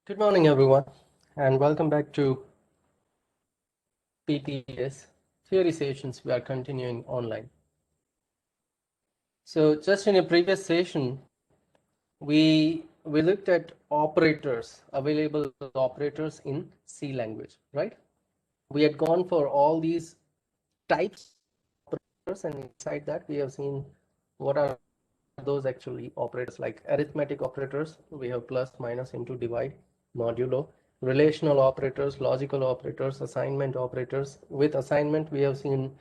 Good morning, everyone, and welcome back to PPS Theory Sessions. We are continuing online. So, just in a previous session, we looked at operators, available operators in C language, right? We had gone for all these types of operators, and inside that, we have seen what are those actually operators like arithmetic operators. We have plus, minus, into, divide, modulo, relational operators, logical operators, assignment operators. With assignment, we have seen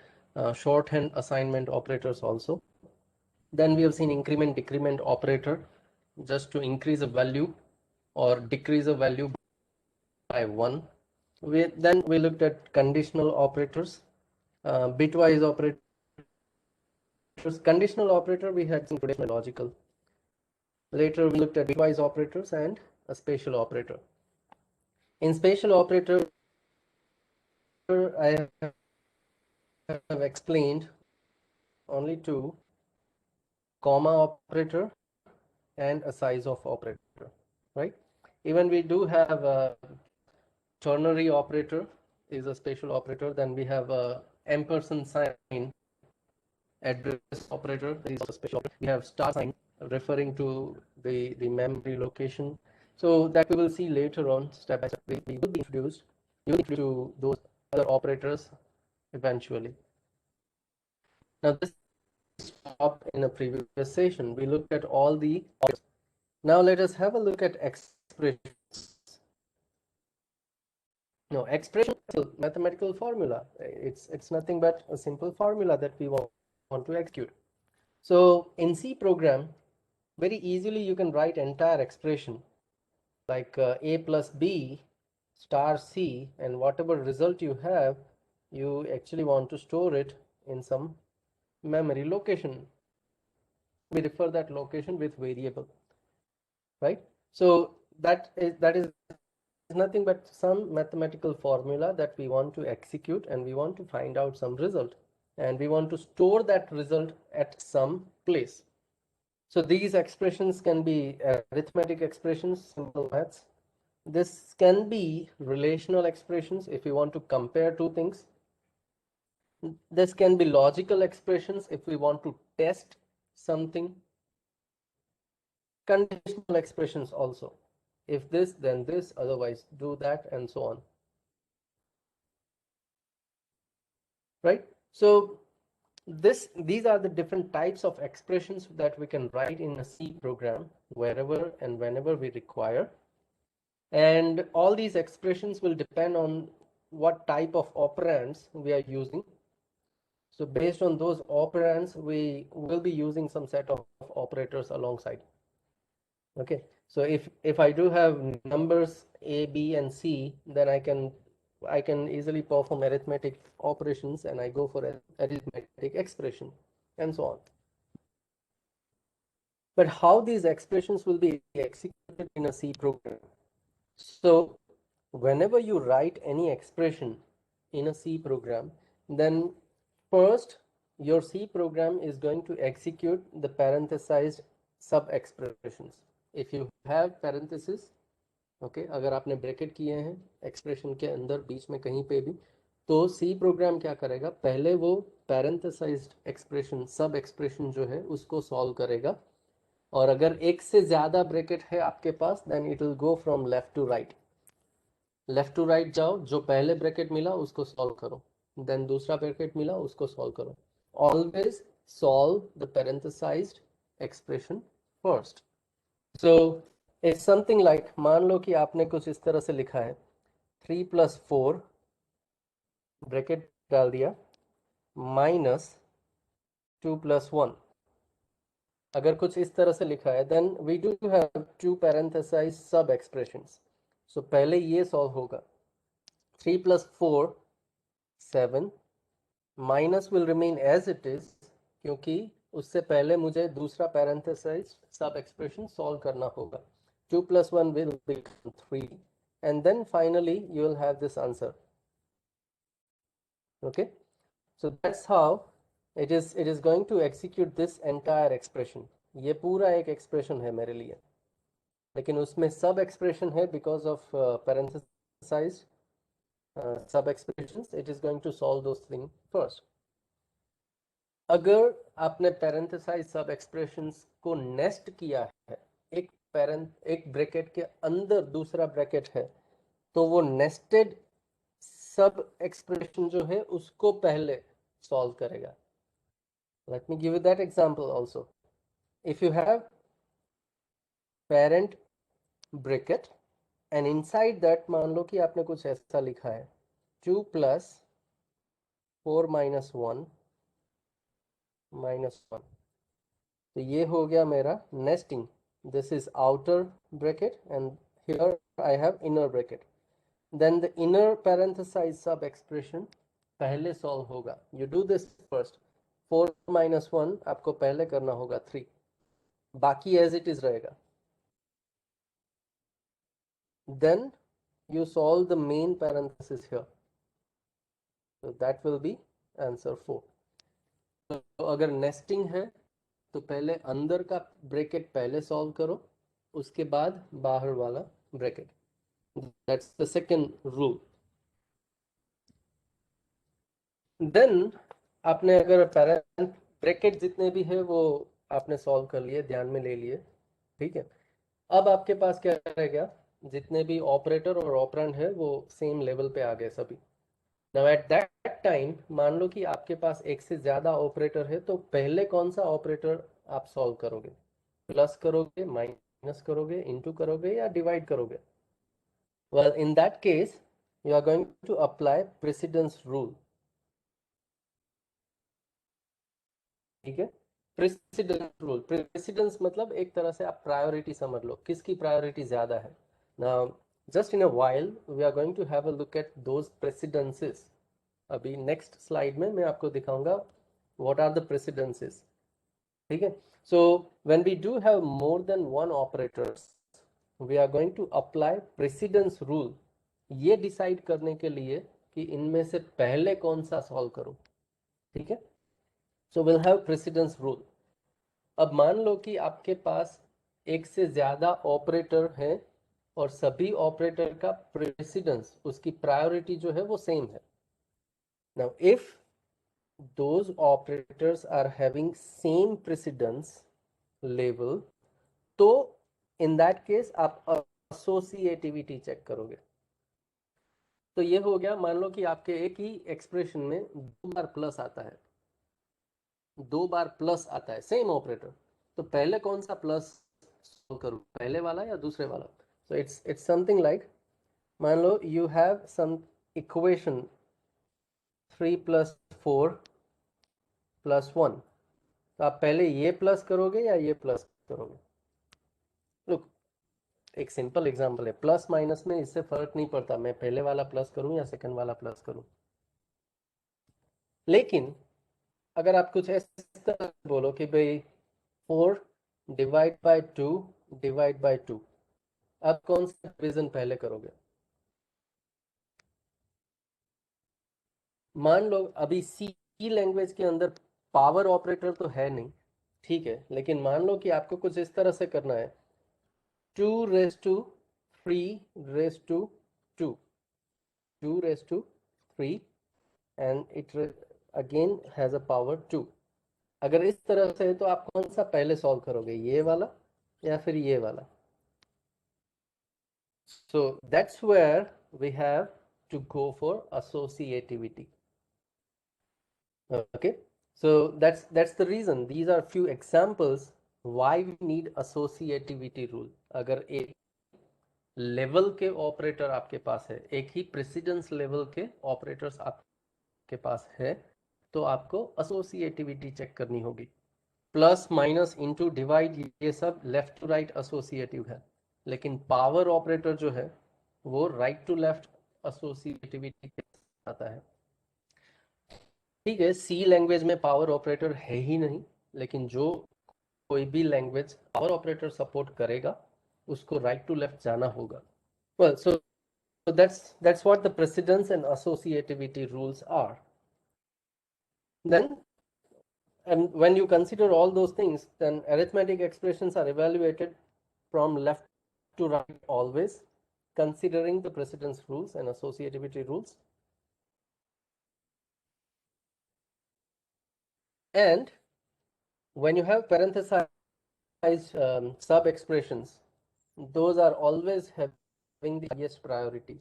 shorthand assignment operators also. Then we have seen increment decrement operator, just to increase a value or decrease a value by 1. Then we looked at conditional operators, bitwise operators. Conditional operator we had seen today, logical. Later we looked at bitwise operators and a spatial operator. In spatial operator, I have explained only two: comma operator and a size of operator, right? Even we do have a ternary operator is a spatial operator. Then we have a ampersand sign address operator is also spatial operator. We have star sign referring to the memory location. So that we will see later on, step by step. We will be introduced to those other operators eventually. Now this stopped in a previous session. We looked at all the operators. Now let us have a look at expressions. No, expression is a mathematical formula. It's nothing but a simple formula that we want to execute. So in C program, very easily you can write entire expression like a plus b star c, and whatever result you have, you actually want to store it in some memory location. We refer that location with variable, right? So that is nothing but some mathematical formula that we want to execute, and we want to find out some result, and we want to store that result at some place. So these expressions can be arithmetic expressions, simple maths. This can be relational expressions if you want to compare two things. This can be logical expressions if we want to test something. Conditional expressions also. If this, then this, otherwise do that, and so on. Right? So these are the different types of expressions that we can write in a C program wherever and whenever we require. And all these expressions will depend on what type of operands we are using. So based on those operands, we will be using some set of operators alongside. Okay, so if I do have numbers a, b, and c, then I can easily perform arithmetic operations, and I go for an arithmetic expression, and so on. But how these expressions will be executed in a C program? So whenever you write any expression in a C program, then first your C program is going to execute the parenthesized sub expressions. If you have parenthesis, okay, अगर आपने bracket किए हैं expression के अंदर बीच में कहीं पे भी, तो सी प्रोग्राम क्या करेगा, पहले वो पैरेंथेसाइज्ड एक्सप्रेशन सब एक्सप्रेशन जो है उसको सॉल्व करेगा, और अगर एक से ज्यादा ब्रैकेट है आपके पास, then it will go from left to right. Left to right जाओ, जो पहले ब्रैकेट मिला उसको सॉल्व करो, देन दूसरा ब्रैकेट मिला उसको सॉल्व करो. Always solve the parenthesised expression first. So it's something like, मान लो कि आपने कुछ इस तरह से लिखा है 3 + 4 ब्रैकेट डाल दिया माइनस 2 + 1. अगर कुछ इस तरह से लिखा है, then we do have to parenthesise sub expressions. सो पहले ये सॉल्व होगा 3 + 4 7, minus will remain as it is, क्योंकि उससे पहले मुझे दूसरा पैरेंथेसाइज सब एक्सप्रेशन सॉल्व करना होगा. 2 + 1 will become 3, and then finally you will have this answer. Okay, so that's how it is going to execute this entire expression. ये पूरा एक expression है मेरे लिए. लेकिन उसमें सब एक्सप्रेशन है because of parenthesised sub expressions, it is going to solve those thing first. अगर आपने पैरेंथेसाइज सब एक्सप्रेशंस को नेस्ट किया है, एक ब्रैकेट के अंदर दूसरा ब्रैकेट है, तो वो नेस्टेड सब एक्सप्रेशन जो है उसको पहले सॉल्व करेगा. Let me give you that example also. If you have parent bracket and inside that मान लो कि आपने कुछ ऐसा लिखा है 2 प्लस 4 माइनस 1 माइनस 1. तो ये हो गया मेरा nesting. This is outer bracket and here I have inner bracket. Then the inner parenthesise sub expression पहले सॉल्व होगा. You do this first. 4 minus 1 आपको पहले करना होगा 3, बाकी एज इट इज रहेगा. Then you solve the main parenthesis here. So that will be answer 4. तो अगर नेस्टिंग है तो पहले अंदर का ब्रैकेट पहले सॉल्व करो, उसके बाद बाहर वाला bracket. That's the second rule. Then आपने अगर पैरेंट ब्रैकेट जितने भी है वो आपने सॉल्व कर लिए, ध्यान में ले लिए, ठीक है. अब आपके पास क्या रहेगा, जितने भी ऑपरेटर और ऑपरेंड है वो सेम लेवल पे आ गए सभी. नाउ एट दैट टाइम मान लो कि आपके पास एक से ज्यादा ऑपरेटर है, तो पहले कौन सा ऑपरेटर आप सॉल्व करोगे? प्लस करोगे, माइनस करोगे, इनटू करोगे या डिवाइड करोगे? Well in that case you are going to apply precedence rule. ठीक है. प्रेसिडेंस रूल, प्रेसिडेंस मतलब एक तरह से आप प्रायोरिटी समझ लो, किसकी प्रायोरिटी ज्यादा है. Now just in a while we are going to have a look at those precedences. अभी नेक्स्ट स्लाइड में मैं आपको दिखाऊंगा what are the precedences. ठीक है. So when we do have more than one operators, we are going to apply precedence rule, ये decide करने के लिए कि इनमें से पहले कौन सा सॉल्व करूं. ठीक है. So we'll have precedence rule. अब मान लो कि आपके पास एक से ज्यादा ऑपरेटर है और सभी ऑपरेटर का प्रेसिडेंस, उसकी प्रायोरिटी जो है वो सेम है. Now if those operators are having same precedence level, तो in that case आप associativity चेक करोगे. तो ये हो गया, मान लो कि आपके एक ही एक्सप्रेशन में दो बार प्लस आता है, दो बार प्लस आता है सेम ऑपरेटर, तो पहले कौन सा प्लस सॉल्व करूं, पहले वाला या दूसरे वाला? सो इट्स समथिंग लाइक, मान लो you have some equation 3 plus 4 plus 1, तो आप पहले ये प्लस करोगे या ये प्लस करोगे? लुक, एक सिंपल एग्जांपल है, प्लस माइनस में इससे फर्क नहीं पड़ता मैं पहले वाला प्लस करूं या सेकंड वाला प्लस करूं. लेकिन अगर आप कुछ ऐसे तरह बोलो कि भाई 4 डिवाइड बाय 2 डिवाइड बाय 2, आप कौन सा डिवीजन पहले करोगे? मान लो अभी सी लैंग्वेज के अंदर पावर ऑपरेटर तो है नहीं, ठीक है, लेकिन मान लो कि आपको कुछ इस तरह से करना है 2 raise to 3 raise to 2, 2 raise to 3 and it again has a power 2. अगर इस तरह से है तो आप कौन सा पहले सॉल्व करोगे, ये वाला या फिर ये वाला? So that's where we have to go for associativity. Okay, so that's the reason, these are few examples why we need associativity rule. अगर एक लेवल के ऑपरेटर आपके पास है, एक ही प्रेसिडेंस लेवल के ऑपरेटर्स आपके पास है, तो आपको एसोसिएटिविटी चेक करनी होगी. प्लस माइनस इनटू डिवाइड ये सब लेफ्ट टू राइट एसोसिएटिव है, लेकिन पावर ऑपरेटर जो है वो राइट टू लेफ्ट एसोसिएटिविटी आता है. ठीक है, सी लैंग्वेज में पावर ऑपरेटर है ही नहीं, लेकिन जो कोई भी लैंग्वेज पावर ऑपरेटर सपोर्ट करेगा उसको राइट टू लेफ्ट जाना होगा. Well so that's what the precedence and associativity rules are. Then, and when you consider all those things, then arithmetic expressions are evaluated from left to write always, considering the precedence rules and associativity rules. And when you have parenthesized sub expressions, those are always having the highest priority.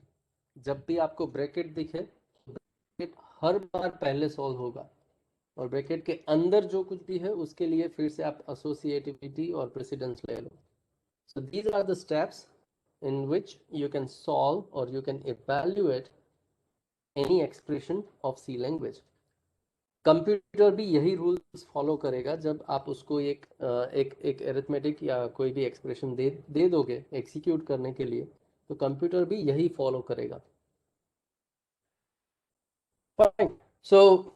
जब भी आपको bracket दिखे, bracket हर बार पहले solve होगा, और bracket के अंदर जो कुछ भी है उसके लिए फिर से आप associativity और precedence ले लो. So these are the steps in which you can solve or you can evaluate any expression of C language. Computer भी यही रूल्स फॉलो करेगा. जब आप उसको एक एरिथमेटिक या कोई भी एक्सप्रेशन दे दोगे एग्जीक्यूट करने के लिए, तो कंप्यूटर भी यही फॉलो करेगा. Fine. So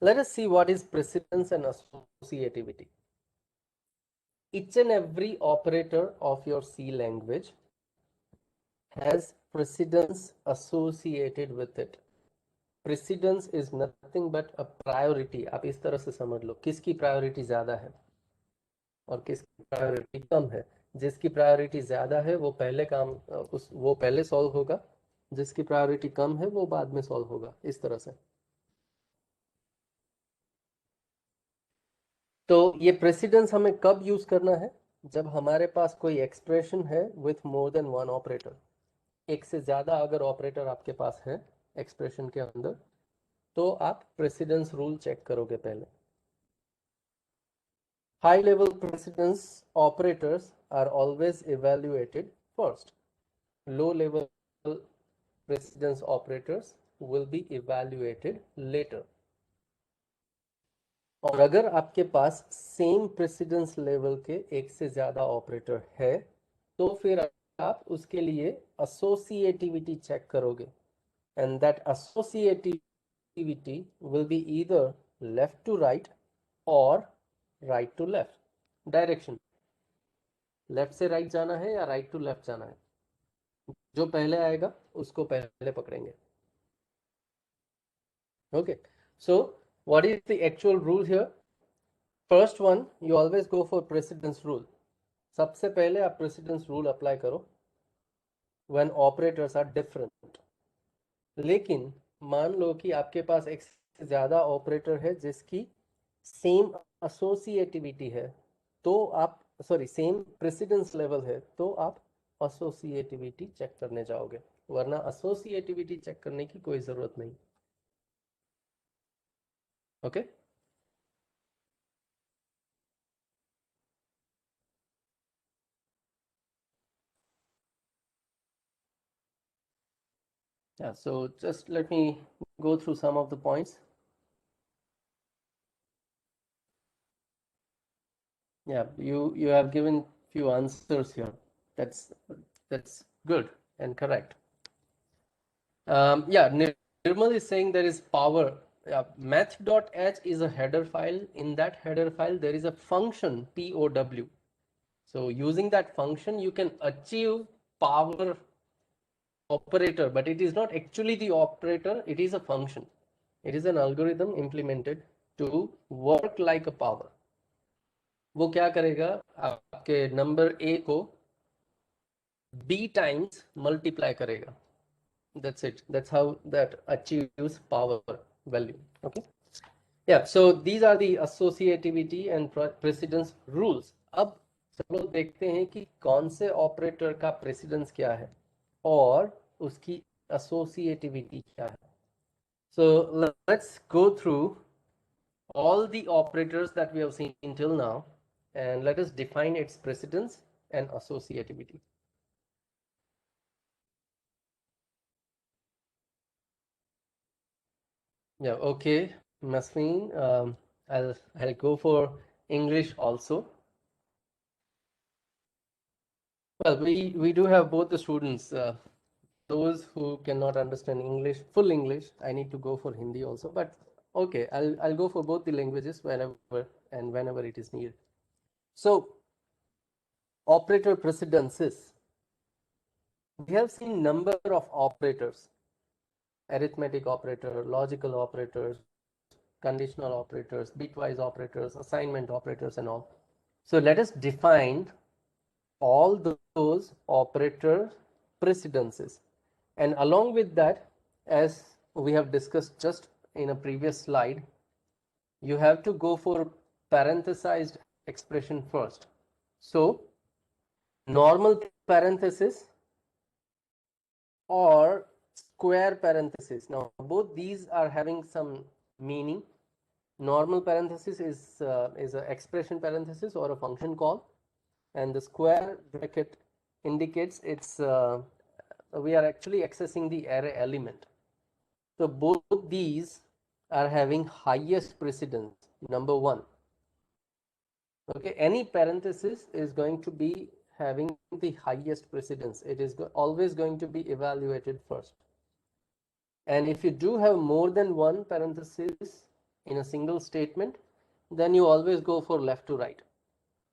let us see what is precedence and associativity. Each and every operator of your C language has precedence associated with it. Precedence is nothing but a priority. आप इस तरह से समझ लो, किसकी priority ज्यादा है और किसकी प्रायोरिटी कम है. जिसकी प्रायोरिटी ज्यादा है वो पहले काम वो पहले सॉल्व होगा, जिसकी प्रायोरिटी कम है वो बाद में सॉल्व होगा, इस तरह से. तो ये प्रेसिडेंस हमें कब यूज करना है? जब हमारे पास कोई एक्सप्रेशन है with more than one operator. एक से ज्यादा अगर ऑपरेटर आपके पास है एक्सप्रेशन के अंदर, तो आप प्रेसिडेंस रूल चेक करोगे पहले. High level precedence operators are always evaluated first. Low level precedence operators will be evaluated later. और अगर आपके पास सेम प्रेसिडेंस लेवल के एक से ज्यादा ऑपरेटर है, तो फिर आप उसके लिए associativity चेक करोगे. And that associativity will be either left to right or right to left. Direction left से राइट जाना है या राइट टू लेफ्ट जाना है, जो पहले आएगा उसको पहले पकड़ेंगे. Okay. So what is the actual rule here? First one, you always go for precedence rule. सबसे पहले आप प्रेसिडेंस रूल अप्लाई करो व्हेन ऑपरेटर्स आर डिफरेंट. लेकिन मान लो कि आपके पास एक से ज्यादा ऑपरेटर है जिसकी सेम एसोसिएटिविटी है, तो आप सेम प्रेसिडेंस लेवल है, तो आप एसोसिएटिविटी चेक करने जाओगे, वरना एसोसिएटिविटी चेक करने की कोई जरूरत नहीं. Okay. Yeah, so just let me go through some of the points. Yeah, you have given few answers here. That's good and correct. Yeah, Nirmal is saying there is power. Yeah, math.h is a header file. In that header file, there is a function POW. So using that function, you can achieve power operator, but it is not actually the operator. It is a function. It is an algorithm implemented to work like a power. वो क्या करेगा? आपके number A को B times multiply करेगा. That's it. That's how that achieves power value. Okay. Yeah. So these are the associativity and precedence rules. अब चलो देखते हैं कि कौन से ऑपरेटर का प्रेसिडेंस क्या है और उसकी associativity क्या है. So let's go through all the operators that we have seen till now, and let us define its precedence and associativity. Yeah, okay, Masleen, I'll go for English also. Well, we do have both the students. Those who cannot understand English, full English, I need to go for Hindi also. But okay, I'll go for both the languages whenever it is needed. So, operator precedences. We have seen number of operators: arithmetic operator, logical operators, conditional operators, bitwise operators, assignment operators, and all. So let us define all those operator precedences. And along with that, as we have discussed just in a previous slide, you have to go for parenthesized expression first. So normal parenthesis or square parenthesis. Now both these are having some meaning. Normal parenthesis is an expression parenthesis or a function call, and the square bracket indicates it's we are actually accessing the array element. So both these are having highest precedence, number one. Okay, any parenthesis is going to be having the highest precedence. It is always going to be evaluated first. And if you do have more than one parenthesis in a single statement, then you always go for left to right.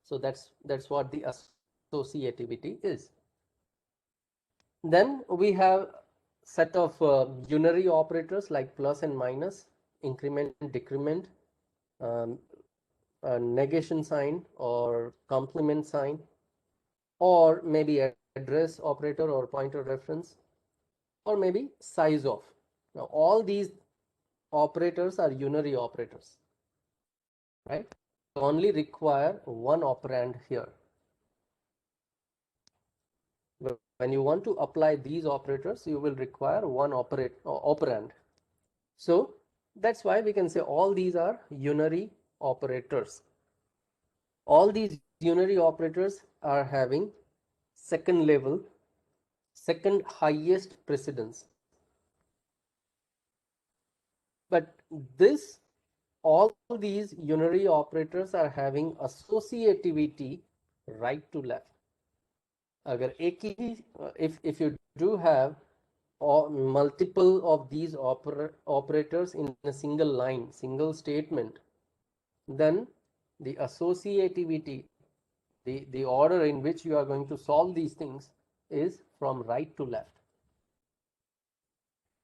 So that's what the associativity is. Then we have set of unary operators like plus and minus, increment, decrement, negation sign or complement sign, or maybe address operator or pointer reference, or maybe size of. Now all these operators are unary operators, right? Only require one operand here. When you want to apply these operators, you will require one operand. So that's why we can say all these are unary operators. All these unary operators are having second level, second highest precedence. But this, all these unary operators are having associativity right to left. अगर एक ही if you do have multiple of these operators in a single line, single statement, then the associativity, the order in which you are going to solve these things is from right to left.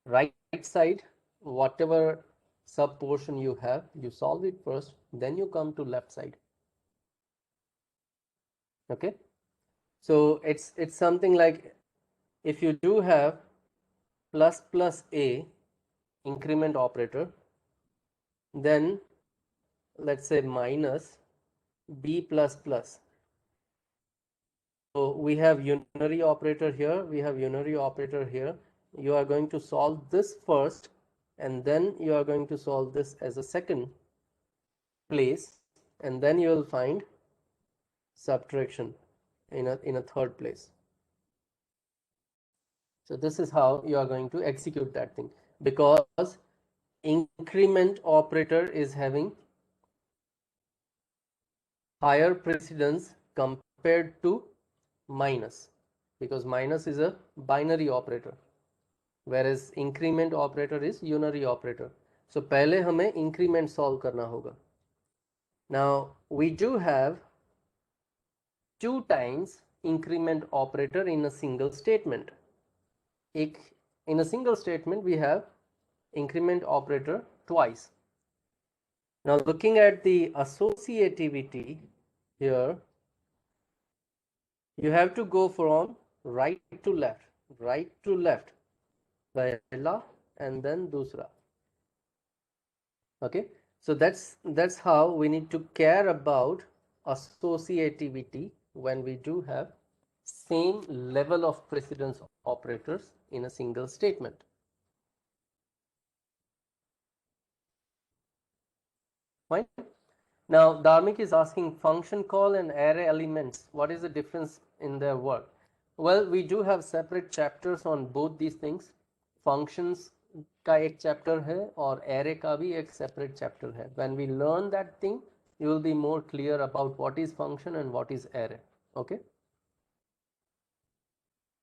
Right side, whatever sub portion you have, you solve it first, then you come to left side. Okay, so it's something like if you do have plus plus a increment operator, then let's say minus b plus plus. So we have unary operator here, we have unary operator here. You are going to solve this first, and then you are going to solve this as a second place, and then you will find subtraction in a third place. So this is how you are going to execute that thing, because increment operator is having higher precedence compared to minus, because minus is a binary operator, whereas increment operator is unary operator. So पहले हमें increment solve करना होगा. Now we do have 2 times increment operator in a single statement. In a single statement we have increment operator twice. Now looking at the associativity here, you have to go from right to left, पहला and then दूसरा. Okay, so that's how we need to care about associativity when we do have same level of precedence operators in a single statement. Fine. Now Dharmik is asking function call and array elements, what is the difference in their work? Well, we do have separate chapters on both these things. Functions का एक chapter है और array का भी एक separate chapter है. When we learn that thing, you will be more clear about what is function and what is array. Okay,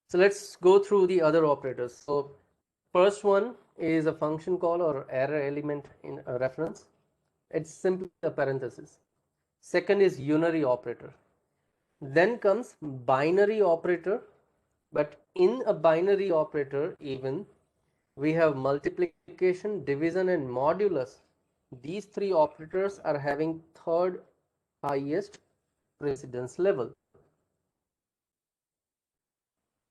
so let's go through the other operators. So first one is a function call or array element in a reference. It's simply a parenthesis. Second is unary operator. Then comes binary operator, but in a binary operator even we have multiplication, division and modulus. These three operators are having third highest precedence level.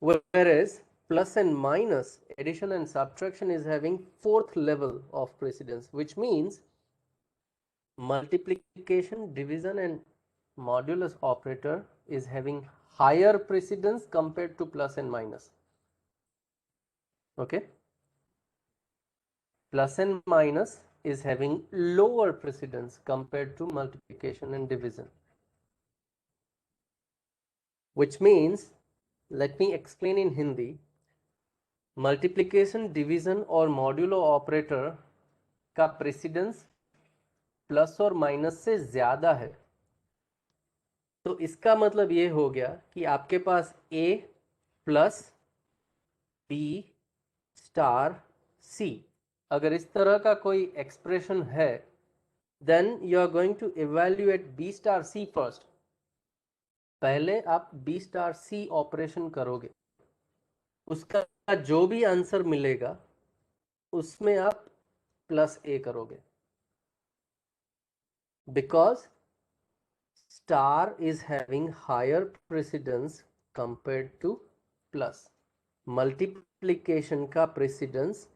whereas plus and minus, addition and subtraction, is having fourth level of precedence, which means multiplication, division and modulus operator is having higher precedence compared to plus and minus. Okay, plus and minus is having lower precedence compared to multiplication and division, which means, let me explain in Hindi. Multiplication division और modulo operator का precedence plus और minus से ज्यादा है, तो इसका मतलब ये हो गया कि आपके पास a plus b star c, अगर इस तरह का कोई एक्सप्रेशन है, then you are going to evaluate b star c first. पहले आप b स्टार c ऑपरेशन करोगे, उसका जो भी आंसर मिलेगा उसमें आप प्लस a करोगे, because star is having higher precedence compared to plus. Multiplication का प्रेसिडेंस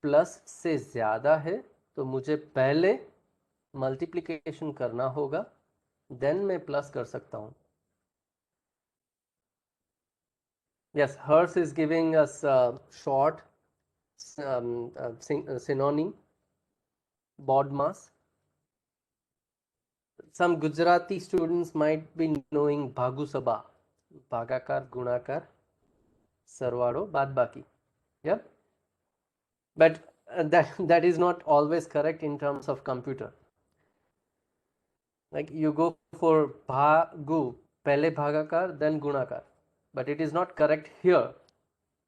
प्लस से ज़्यादा है, तो मुझे पहले मल्टीप्लिकेशन करना होगा, देन मैं प्लस कर सकता हूँ. Yes, Hers is giving us short synonym, BODMAS. Some Gujarati students might be knowing Bhagu Sabha, Bhagakar, Gunakar, Sarvado, Badbaki. Yeah, but that is not always correct in terms of computer. Like you go for Bhagu, pehle Bhagakar, then Gunakar, but it is not correct here.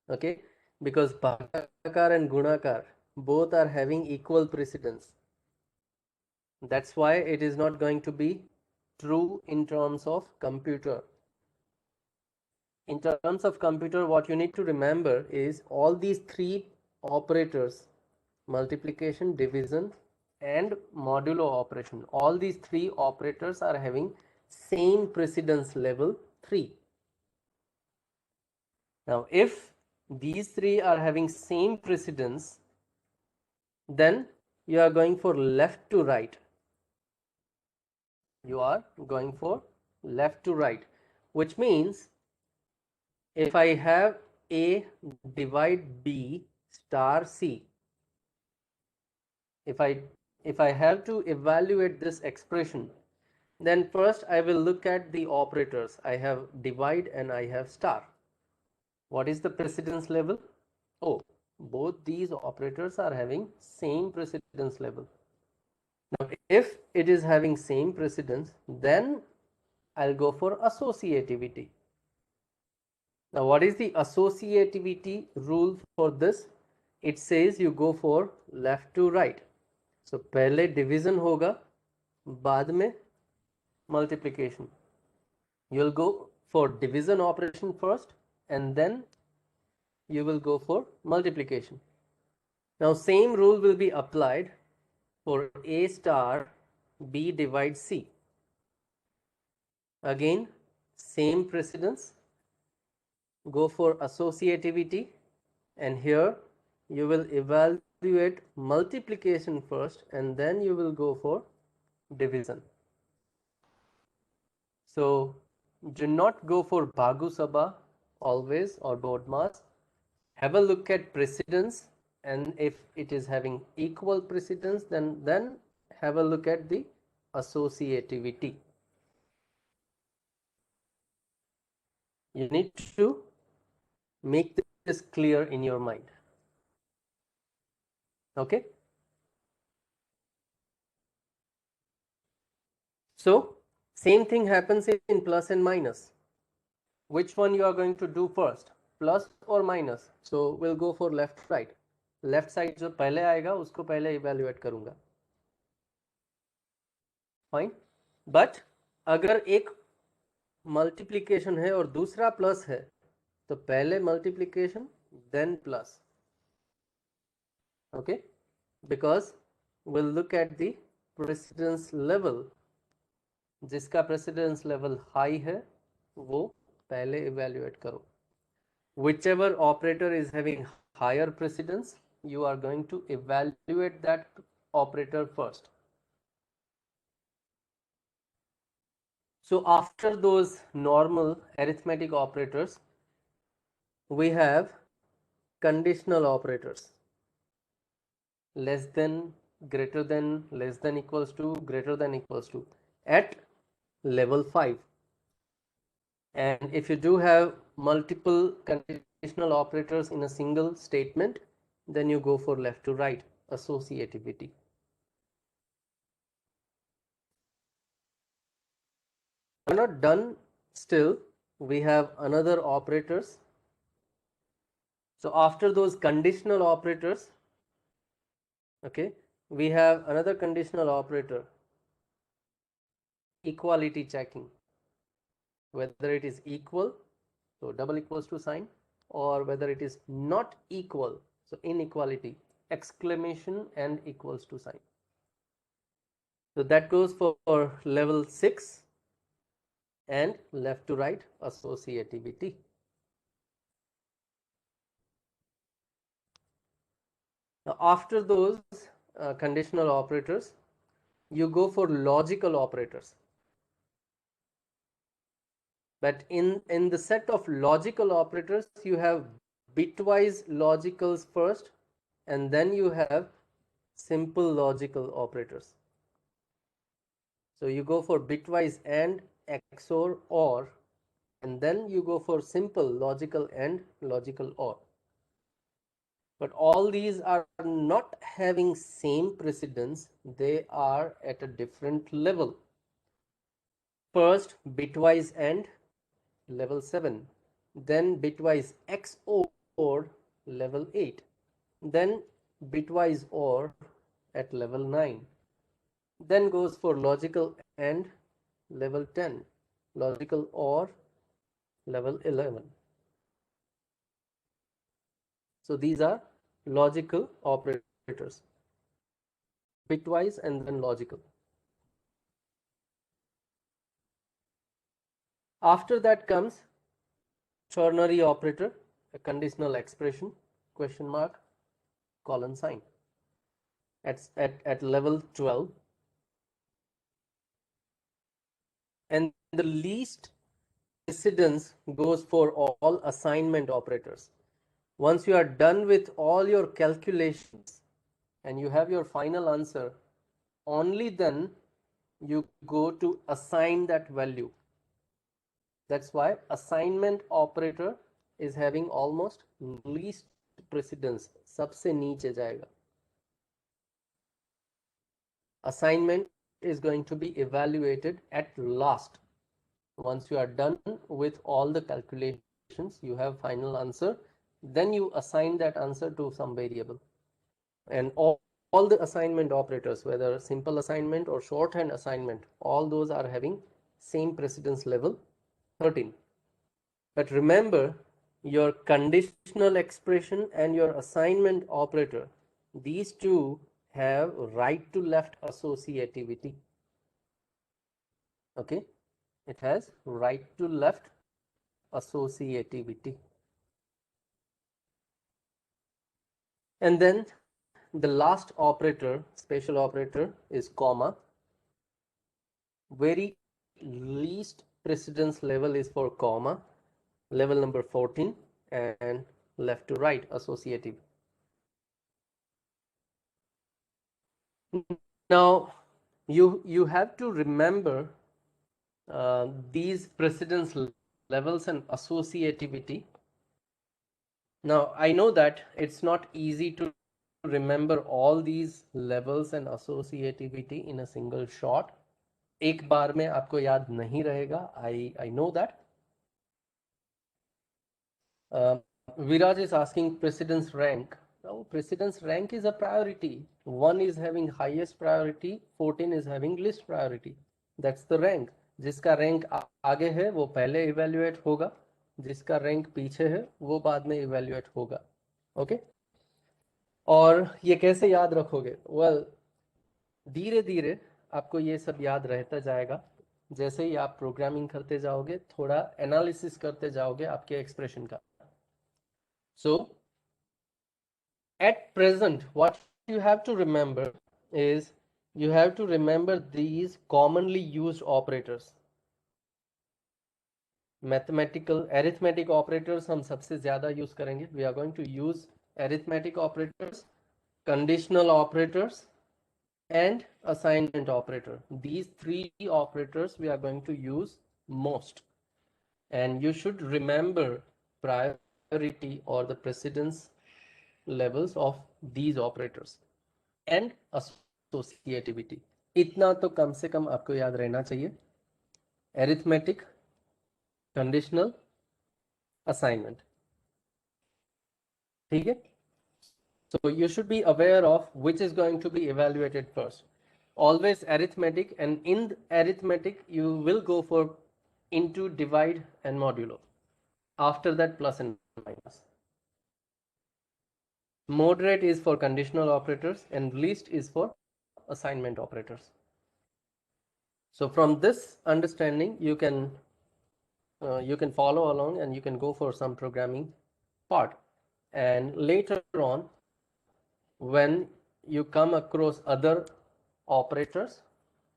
Okay, because Bhagakar and Gunakar both are having equal precedence. That's why it is not going to be true in terms of computer. In terms of computer, what you need to remember is all these three operators, multiplication, division and modulo operation, all these three operators are having same precedence level 3. Now if these three are having same precedence, then you are going for left to right. You are going for left to right, which means if I have A divide B star C, if I have to evaluate this expression, then first I will look at the operators. I have divide and I have star. What is the precedence level? Oh, both these operators are having same precedence level. Now if it is having same precedence, then I'll go for associativity. Now what is the associativity rule for this? It says you go for left to right. So पहले division होगा, बाद में multiplication. You'll go for division operation first and then you will go for multiplication. Now same rule will be applied for A star B divide C. Again same precedence, go for associativity, and here you will evaluate multiplication first and then you will go for division. So do not go for Bhagu Sabha always or BODMAS. Have a look at precedence, and if it is having equal precedence, then have a look at the associativity. You need to make this clear in your mind. Okay? So same thing happens in plus and minus. Which one you are going to do first, plus or minus? So we'll go for left right. Left side जो पहले आएगा उसको पहले evaluate करूंगा. Fine. But अगर एक multiplication है और दूसरा plus है, तो पहले multiplication then plus. Okay? Because we'll look at the precedence level. जिसका precedence level high है वो पहले evaluate करो. whichever operator is having higher precedence, you are going to evaluate that operator first. So after those normal arithmetic operators, we have conditional operators. Less than, greater than, less than equals to, greater than equals to, at level 5. And if you do have multiple conditional operators in a single statement, then you go for left to right associativity. We're not done still. We have another operators. So after those conditional operators, okay, we have another conditional operator, equality checking, whether it is equal, so double equals to sign, or whether it is not equal, so inequality, exclamation and equals to sign. So that goes for level 6 and left to right associativity. Now after those conditional operators, you go for logical operators. But in the set of logical operators, you have bitwise logicals first, and then you have simple logical operators. So you go for bitwise AND, XOR, OR, and then you go for simple logical AND, logical OR. But all these are not having same precedence, they are at a different level. First, bitwise AND, level 7, then bitwise XOR, level 8, then bitwise OR at level 9, then goes for logical AND, level 10, logical OR, level 11. So these are logical operators, bitwise and then logical. After that comes ternary operator, a conditional expression, question mark, colon sign, at level 12. And the least precedence goes for all assignment operators. Once you are done with all your calculations and you have your final answer, only then you go to assign that value. That's why assignment operator is having almost least precedence, सबसे नीचे जाएगा. Assignment is going to be evaluated at last. Once you are done with all the calculations, you have final answer, then you assign that answer to some variable. And all the assignment operators, whether simple assignment or shorthand assignment, all those are having same precedence level 13. But remember, your conditional expression and your assignment operator, these two have right to left associativity. Okay, it has right to left associativity. And then the last operator, special operator, is comma. Very least precedence level is for comma, level number 14, and left to right associative. Now you have to remember these precedence levels and associativity. Now I know that it's not easy to remember all these levels and associativity in a single shot. एक बार में आपको याद नहीं रहेगा. I know that. Viraj is asking precedence rank. Now, precedence rank is a priority. 1 is having highest priority, 14 is having least priority. That's the rank. जिसका rank आगे है वो पहले इवेल्युएट होगा, जिसका रैंक पीछे है वो बाद में इवेल्युएट होगा. ओके, और ये कैसे याद रखोगे? वेल, धीरे धीरे आपको ये सब याद रहता जाएगा. जैसे ही आप प्रोग्रामिंग करते जाओगे, थोड़ा एनालिसिस करते जाओगे आपके एक्सप्रेशन का. So at present, what you have to remember is you have to remember these commonly used operators. Mathematical arithmetic operators हम सबसे ज़्यादा use करेंगे. We are going to use arithmetic operators, conditional operators, and assignment operator. These three operators we are going to use most. And you should remember priority or the precedence levels of these operators and associativity. इतना तो कम से कम आपको याद रहना चाहिए. Arithmetic, conditional, assignment. ठीक है? So you should be aware of which is going to be evaluated first. Always arithmetic, and in arithmetic you will go for into, divide and modulo. After that, plus and minus. Moderate is for conditional operators and least is for assignment operators. So from this understanding you can follow along and you can go for some programming part, and later on when you come across other operators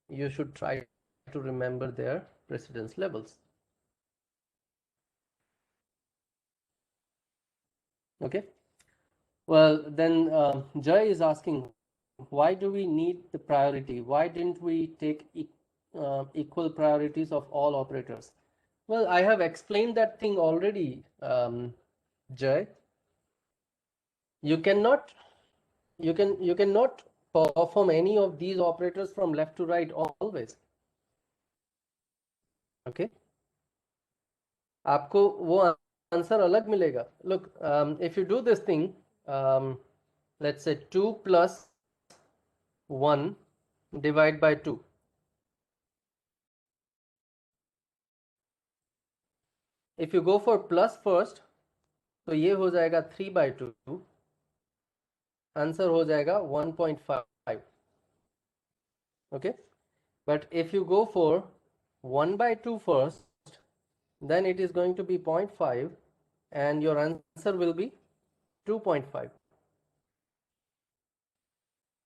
you should try to remember their precedence levels. Okay, well then Jay is asking, why do we need the priority? Why didn't we take equal priorities of all operators? Well, I have explained that thing already, Jay. You cannot perform any of these operators from left to right always. Okay, आपको वो answer अलग मिलेगा. Look, if you do this thing, let's say 2 plus 1 divide by 2. If you go for plus first, तो ये हो जाएगा 3 by 2. Answer हो जाएगा 1.5. Okay, but if you go for 1 by 2 first, then it is going to be 0.5 and your answer will be 2.5.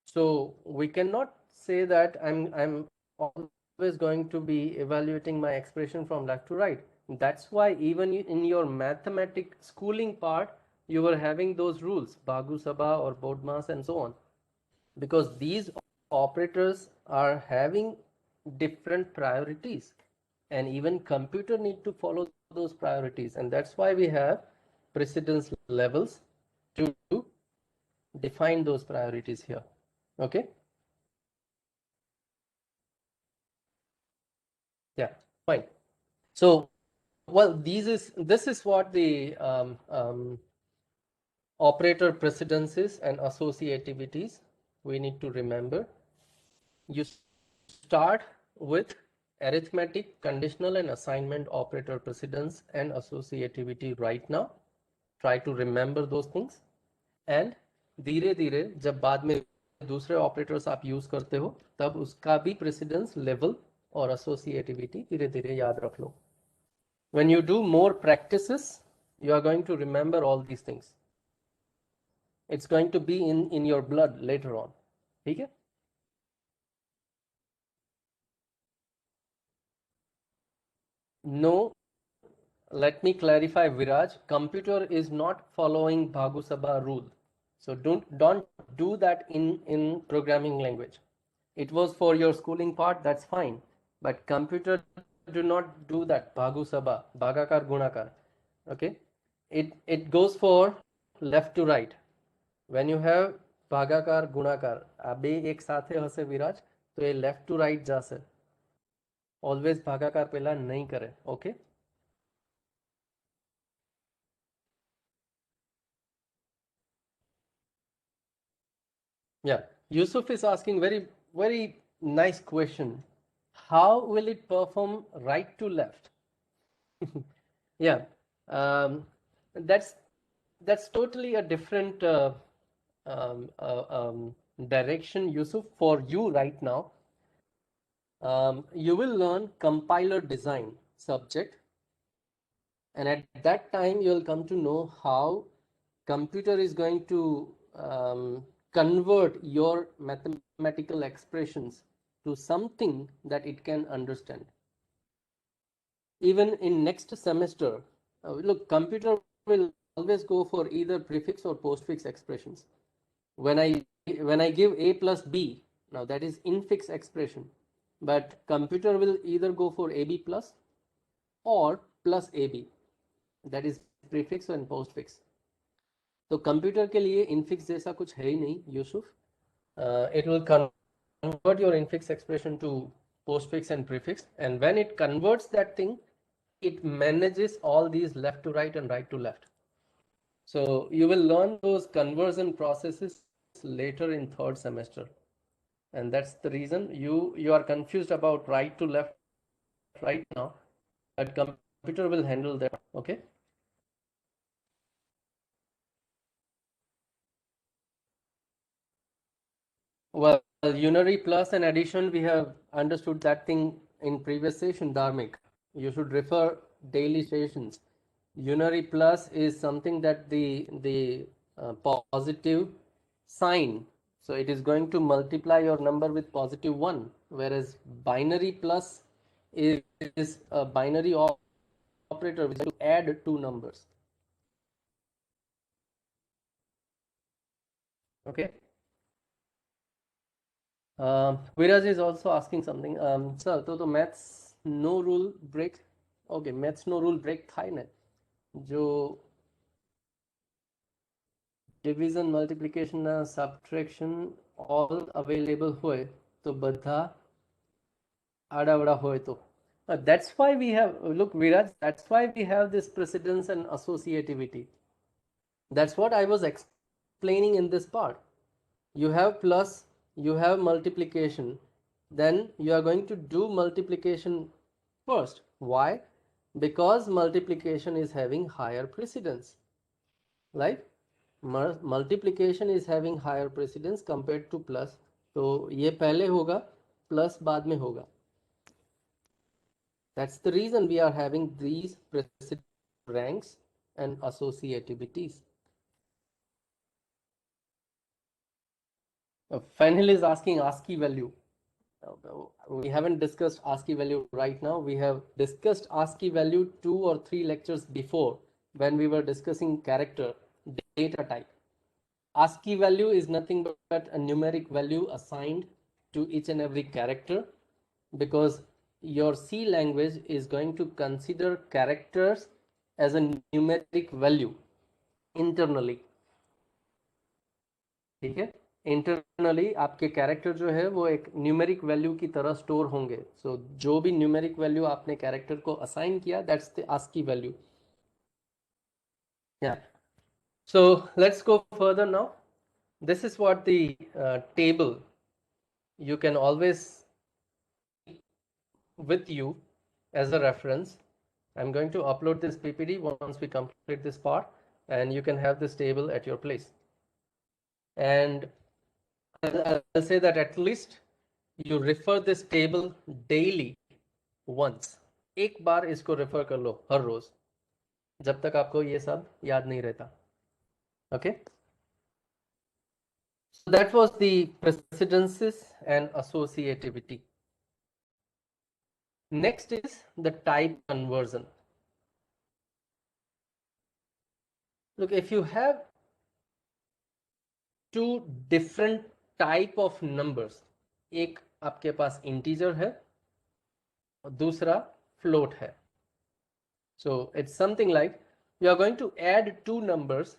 So we cannot say that I'm always going to be evaluating my expression from left to right. That's why even in your mathematic schooling part you were having those rules, Bhagu Sabha or Bodmas and so on, because these operators are having different priorities and even computer need to follow those priorities, and that's why we have precedence levels to define those priorities here. Okay, yeah, fine. So well, this is what the operator precedences and associativities we need to remember. You start with arithmetic, conditional and assignment operator precedence and associativity right now. Try to remember those things, and धीरे धीरे जब बाद में दूसरे operators आप use करते हो तब उसका भी प्रेसिडेंस लेवल और एसोसिएटिविटी धीरे धीरे याद रख लो. When you do more practices, you are going to remember all these things. It's going to be in your blood later on. ठीक है? No, let me clarify, Viraj. Computer is not following Bhagu Sabha rule. So don't do that in programming language. It was for your schooling part, that's fine. But computer do not do that. Bhagu Sabha, Bhagakar Gunakar. Okay? It goes for left to right. When you have ભાગાકાર ગુણાકાર આ બે એક સાથે હશે વિરાજ તો એ left to right જશે. Always ભાગાકાર પહેલા નહીં કરે. Okay, yeah, Yusuf is asking very nice question. How will it perform right to left? Yeah, that's totally a different um, uh, um, direction, Yusuf, for you right now. You will learn compiler design subject, and at that time you will come to know how computer is going to convert your mathematical expressions to something that it can understand. Even in next semester, look, computer will always go for either prefix or postfix expressions. When I give a plus b, now that is infix expression, but computer will either go for ab plus or plus ab, that is prefix and postfix. तो computer के लिए infix जैसा कुछ है ही नहीं Yusuf. It will convert your infix expression to postfix and prefix, and when it converts that thing, it manages all these left to right and right to left. So you will learn those conversion processes later in third semester, and that's the reason you are confused about right to left right now, but computer will handle that. Okay. Well, unary plus and addition, we have understood that thing in previous session, Dharmik. You should refer daily sessions. Unary plus is something that the positive sign. So it is going to multiply your number with positive 1, whereas binary plus is a binary operator which is to add two numbers. Okay. Viraj is also asking something. Sir, तो maths no rule break. Okay, maths no rule break થાય ને જો division, multiplication, subtraction all available હોય તો બધા આડાવડા હોય તો. That's why we have, look Viraj, that's why we have this precedence and associativity. That's what I was explaining in this part. You have plus, you have multiplication, then you are going to do multiplication first. Why? Because multiplication is having higher precedence, right? Multiplication is having higher precedence compared to plus. तो ये पहले होगा, plus बाद में होगा. That's the reason we are having these precedence ranks and associativities. Fenhil is asking ASCII value. We haven't discussed ASCII value right now. We have discussed ASCII value 2 or 3 lectures before when we were discussing character data type. ASCII value is nothing but a numeric value assigned to each and every character, because your C language is going to consider characters as a numeric value internally. ठीक है, internally आपके character जो है वो एक numeric value की तरह store होंगे. सो जो भी न्यूमेरिक वैल्यू आपने कैरेक्टर को असाइन किया, that's the ASCII value. Yeah. So let's go further now. This is what the table you can always with you as a reference. I'm going to upload this PPT once we complete this part, and you can have this table at your place. And I'll say that at least you refer this table daily once. एक बार इसको refer कर लो हर रोज, जब तक आपको ये सब याद नहीं रहता. Okay. So that was the precedences and associativity. Next is the type conversion. Look, if you have two different type of numbers, एक आपके पास integer है और दूसरा float है. So it's something like you are going to add two numbers,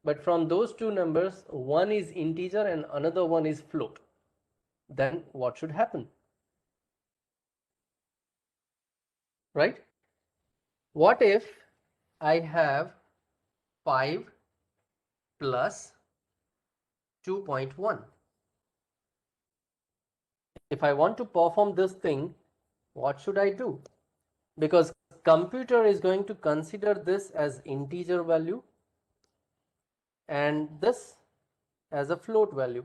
but from those two numbers one is integer and another one is float. Then what should happen? Right? What if I have 5 plus 2.1? If I want to perform this thing, what should I do? Because computer is going to consider this as integer value and this as a float value.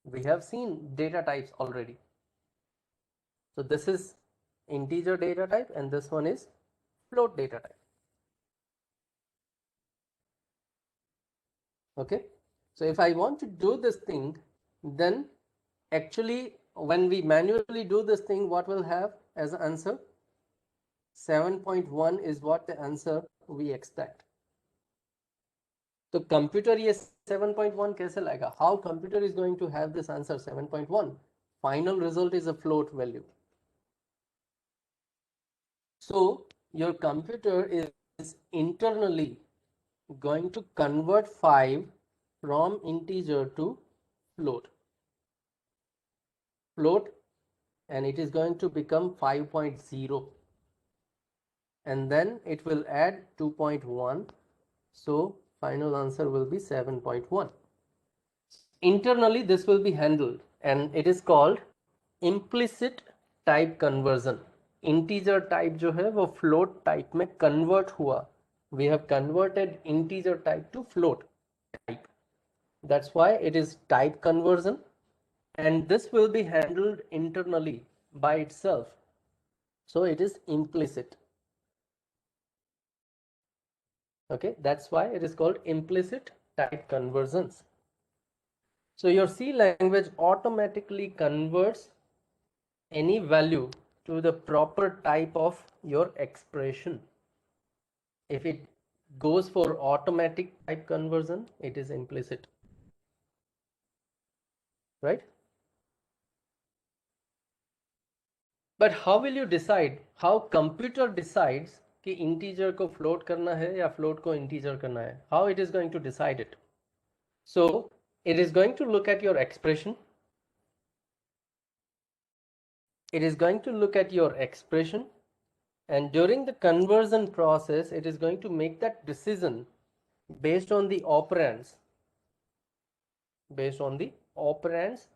We have seen data types already. So this is integer data type and this one is float data type. Okay, so if I want to do this thing, then actually when we manually do this thing, what will have as an answer? 7.1 is what the answer we expect. तो computer ये 7.1 कैसे लाएगा? How computer is going to have this answer 7.1? Final result is a float value. So your computer is internally going to convert 5 from integer to float. And it is going to become 5.0, and then it will add 2.1, so final answer will be 7.1. Internally this will be handled, and it is called implicit type conversion. Integer type जो है वो float type में convert हुआ. We have converted integer type to float type. That's why it is type conversion, and this will be handled internally by itself. So it is implicit. Okay, that's why it is called implicit type conversions. So your C language automatically converts any value to the proper type of your expression. If it goes for automatic type conversion, it is implicit, right? But how will you decide? How computer decides कि integer को float करना है या float को integer करना है? How it is going to decide it? So it is going to look at your expression. It is going to look at your expression, and during the conversion process, it is going to make that decision based on the operands,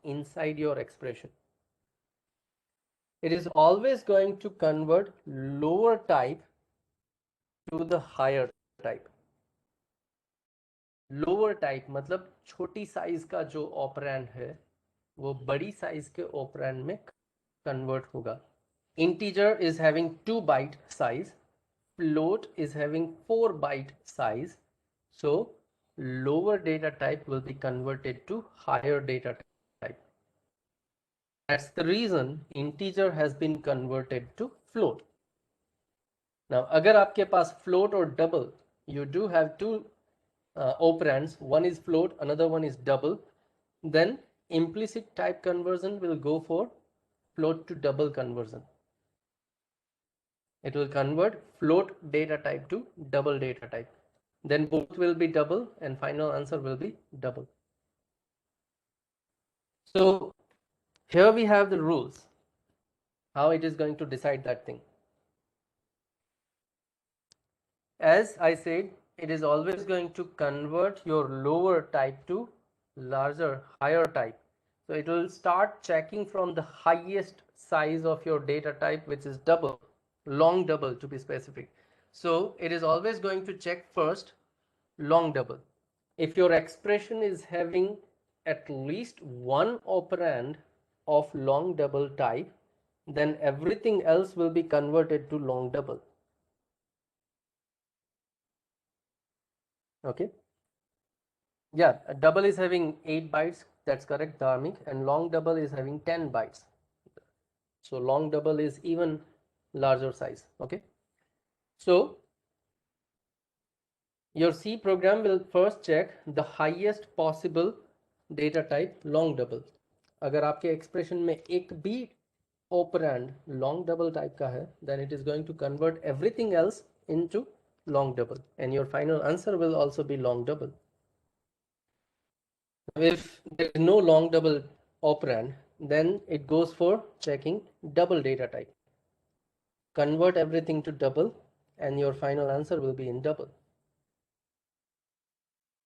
inside your expression. It is always going to convert lower type to the higher type. Lower type मतलब छोटी size का जो operand है वो बड़ी size के operand में convert होगा. Integer is having 2 byte size, float is having 4 byte size, so lower data type will be converted to higher data type. That's the reason integer has been converted to float. Now agar aapke paas float or double, you do have two operands, one is float, another one is double, then implicit type conversion will go for float to double conversion. It will convert float data type to double data type. Then both will be double and final answer will be double. So here we have the rules, how it is going to decide that thing. As I said, it is always going to convert your lower type to larger, higher type. So it will start checking from the highest size of your data type, which is double, long double to be specific. So it is always going to check first long double. If your expression is having at least one operand of long double type, then everything else will be converted to long double. Okay. Yeah, double is having 8 bytes. That's correct, Dharmik. And long double is having 10 bytes. So long double is even larger size. Okay. So your C program will first check the highest possible data type long double. अगर आपके expression में एक भी operand long double type का है, then it is going to convert everything else into long double, and your final answer will also be long double. If there is no long double operand, then it goes for checking double data type. Convert everything to double, and your final answer will be in double.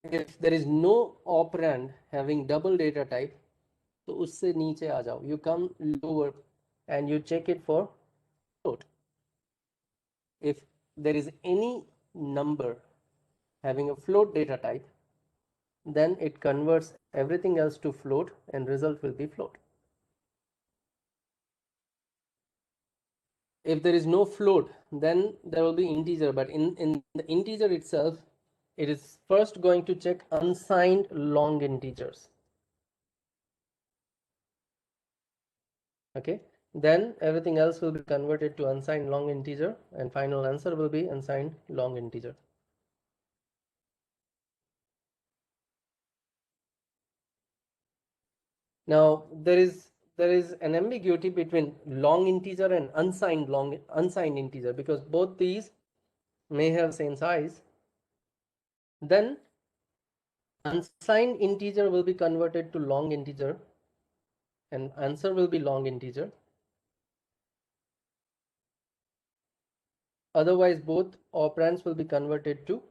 If there is no operand having double data type, तो उससे नीचे आ जाओ. You come lower and you check it for float. If there is any number having a float data type, then it converts everything else to float, and result will be float. If there is no float, then there will be integer, but in the integer itself, it is first going to check unsigned long integers. Okay, then everything else will be converted to unsigned long integer, and final answer will be unsigned long integer. Now there is an ambiguity between long integer and unsigned integer, because both these may have same size. Then unsigned integer will be converted to long integer and answer will be long integer. Otherwise, both operands will be converted to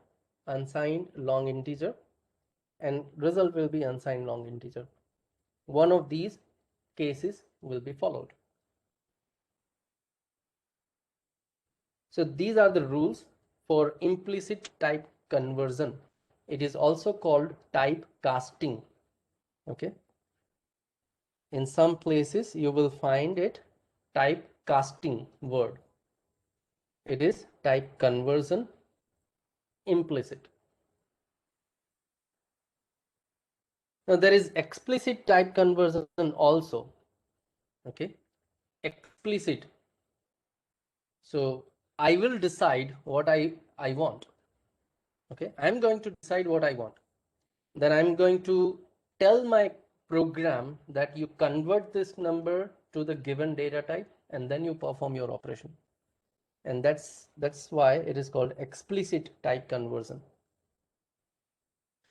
unsigned long integer and result will be unsigned long integer. One of these cases will be followed. So these are the rules for implicit type conversion. It is also called type casting. Okay. In some places you will find it type casting word. It is type conversion implicit. Now there is explicit type conversion also. Okay, explicit. So I will decide what I want. Okay, I'm going to decide what I want. Then I'm going to tell my program that you convert this number to the given data type and then you perform your operation. And that's why it is called explicit type conversion.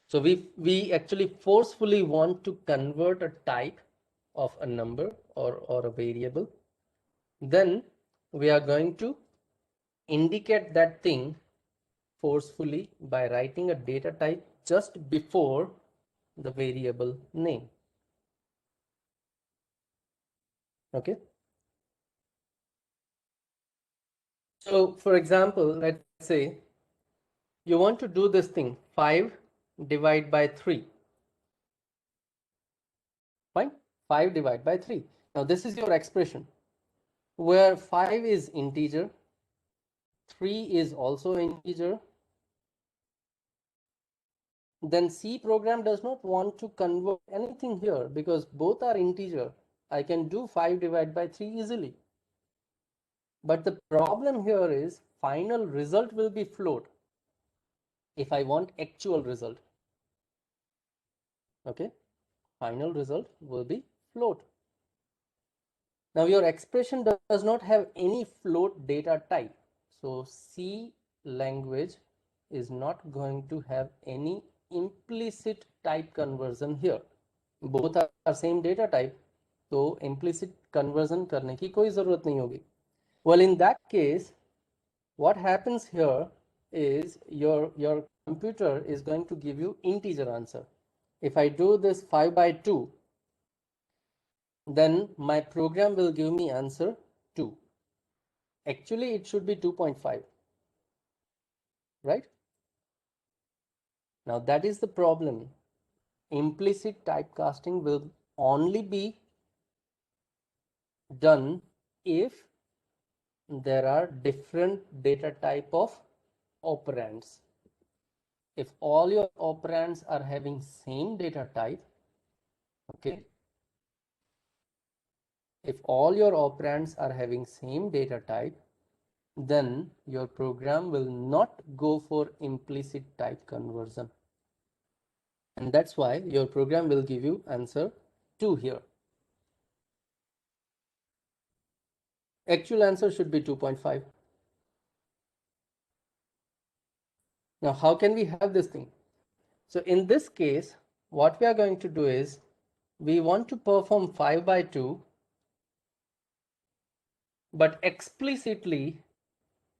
So we actually forcefully want to convert a type of a number or a variable. Then we are going to indicate that thing forcefully by writing a data type just before the variable name. Okay. So for example, let's say you want to do this thing 5 divided by 3. Fine, 5 divided by 3. Now this is your expression where 5 is integer, 3 is also integer. Then C program does not want to convert anything here because both are integer. I can do 5 divided by 3 easily. But the problem here is final result will be float if I want actual result. Okay, final result will be float. Now your expression does not have any float data type. So C language is not going to have any implicit type conversion here. Both are same data type, तो implicit conversion करने की कोई जरूरत नहीं होगी. Well, in that case, what happens here is your computer is going to give you integer answer. If I do this 5 by 2, then my program will give me answer 2. Actually, it should be 2.5, right? Now that is the problem. Implicit typecasting will only be done if there are different data type of operands. If all your operands are having same data type, okay, if all your operands are having same data type, then your program will not go for implicit type conversion. And that's why your program will give you answer 2 here. Actual answer should be 2.5. Now, how can we have this thing? So in this case, what we are going to do is we want to perform 5 by 2, but explicitly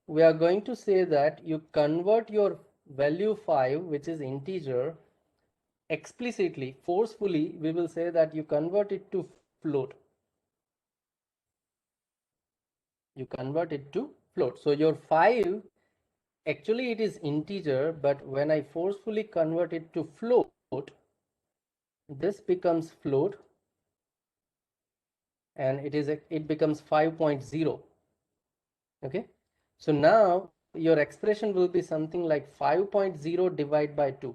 we are going to say that you convert your value 5, which is integer, explicitly, forcefully, we will say that you convert it to float. You convert it to float. So your 5, actually it is integer, but when I forcefully convert it to float, this becomes float and it becomes 5.0. Okay, so now your expression will be something like 5.0 divided by 2.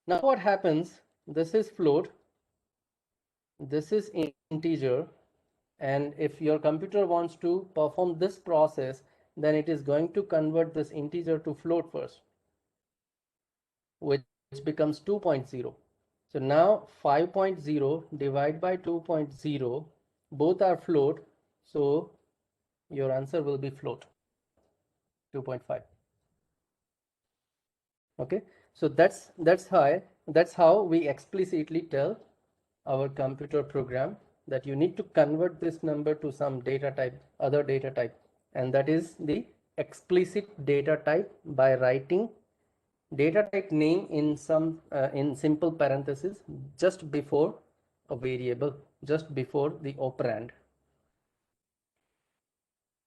Now what happens, this is float, this is integer, and if your computer wants to perform this process, then it is going to convert this integer to float first, which becomes 2.0. So now 5.0 divided by 2.0, both are float, so your answer will be float 2.5. Okay, so that's how we explicitly tell our computer program that you need to convert this number to some data type, other data type, and that is the explicit data type by writing data type name in some in simple parentheses just before a variable, just before the operand.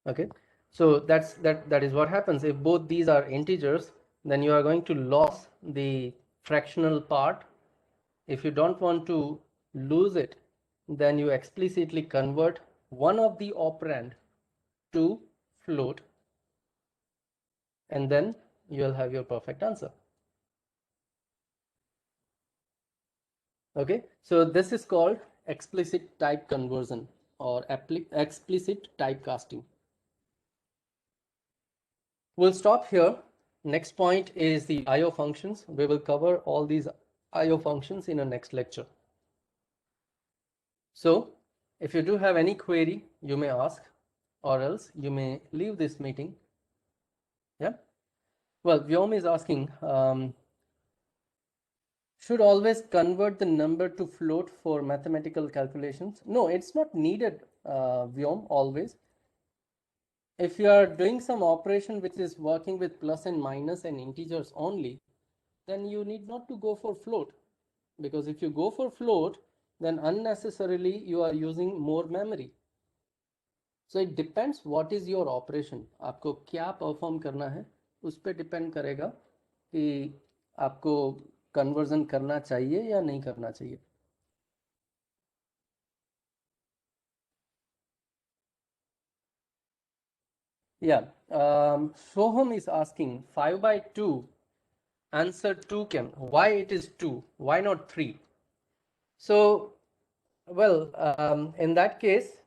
Okay, so that is what happens. If both these are integers, then you are going to lose the fractional part. If you don't want to lose it, then you explicitly convert one of the operand to float, and then you'll have your perfect answer. Okay, so this is called explicit type conversion or explicit typecasting. We'll stop here. Next point is the IO functions. We will cover all these IO functions in a next lecture. So if you do have any query, you may ask, or else you may leave this meeting. Yeah. Well, Vyom is asking, should always convert the number to float for mathematical calculations? No, it's not needed, Vyom, always. If you are doing some operation which is working with plus and minus and integers only, then you need not to go for float, because if you go for float, then unnecessarily you are using more memory. So it depends what is your operation. आपको क्या perform करना है, उस पे depend करेगा कि आपको conversion करना चाहिए या नहीं करना चाहिए. Yeah, Soham is asking 5 by 2, answer 2 can. Why it is 2? Why not 3? So, well, in that case,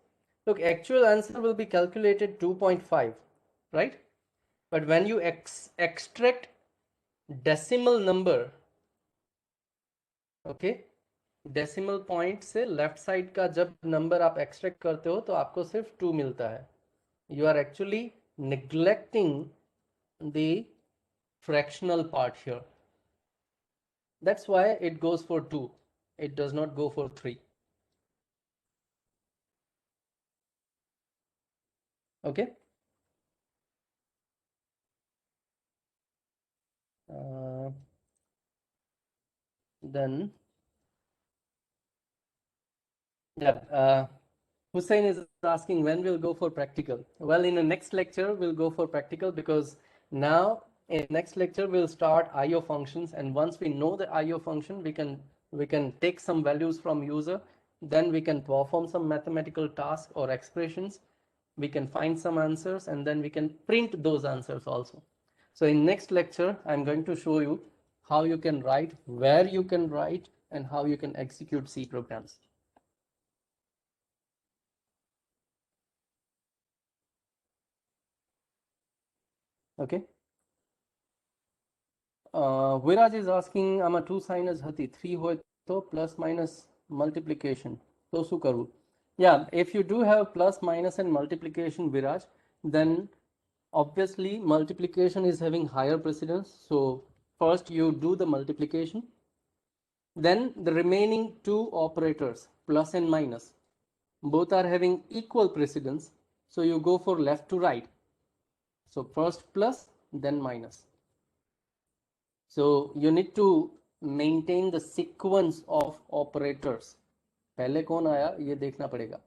look, actual answer will be calculated 2.5, right? But when you extract decimal number, okay, decimal point से left side का जब number आप extract करते हो तो आपको सिर्फ 2 मिलता है. You are actually neglecting the fractional part here. That's why it goes for 2. It does not go for 3. Okay. Then yeah, Hussein is asking when we'll go for practical. Well, in the next lecture we'll go for practical, because now in next lecture we'll start IO functions, and once we know the IO function, we can take some values from user, then we can perform some mathematical tasks or expressions, we can find some answers, and then we can print those answers also. So in next lecture I'm going to show you how you can write, where you can write, and how you can execute C programs. Okay. Viraj is asking, આમાં 2 sinus હતી, 3 હોય તો plus minus multiplication તો શું કરવું? Yeah, if you do have plus minus and multiplication, Viraj, then obviously multiplication is having higher precedence. So first you do the multiplication, then the remaining two operators plus and minus both are having equal precedence, so you go for left to right. So first plus, then minus. So you need to maintain the sequence of operators. पहले कौन आया ये देखना पड़ेगा.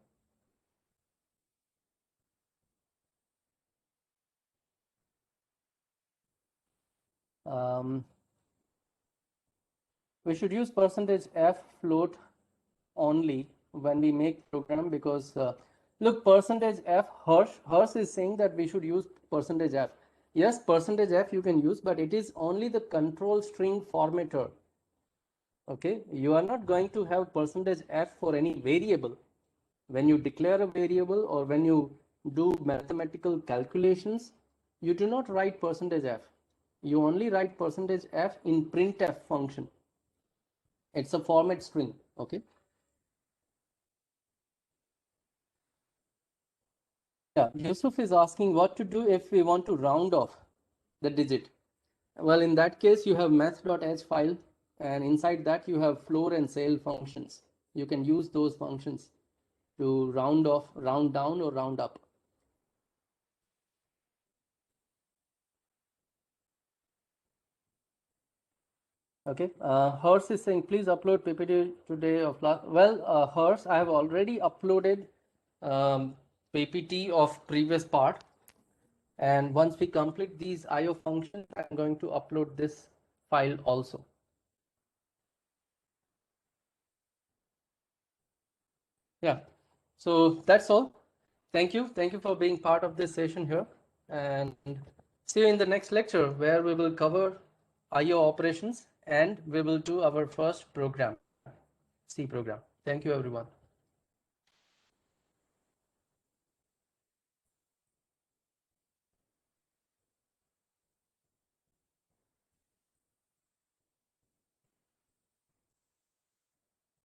We should use percentage f float only when we make program, because Look, percentage F, Hers is saying that we should use percentage F. Yes, percentage F you can use, but it is only the control string formatter. Okay, you are not going to have percentage F for any variable. When you declare a variable or when you do mathematical calculations, you do not write percentage F. You only write percentage F in printf function. It's a format string. Okay. Yeah, Yusuf is asking what to do if we want to round off the digit. Well, in that case, you have math.h file, and inside that you have floor and sale functions. You can use those functions to round off, round down, or round up. Okay, Hers is saying, please upload PPT today of last. Well, Hers, I have already uploaded PPT of previous part. And once we complete these IO functions, I'm going to upload this file also. Yeah, so that's all. Thank you. Thank you for being part of this session here. And see you in the next lecture where we will cover IO operations and we will do our first program, C program. Thank you, everyone.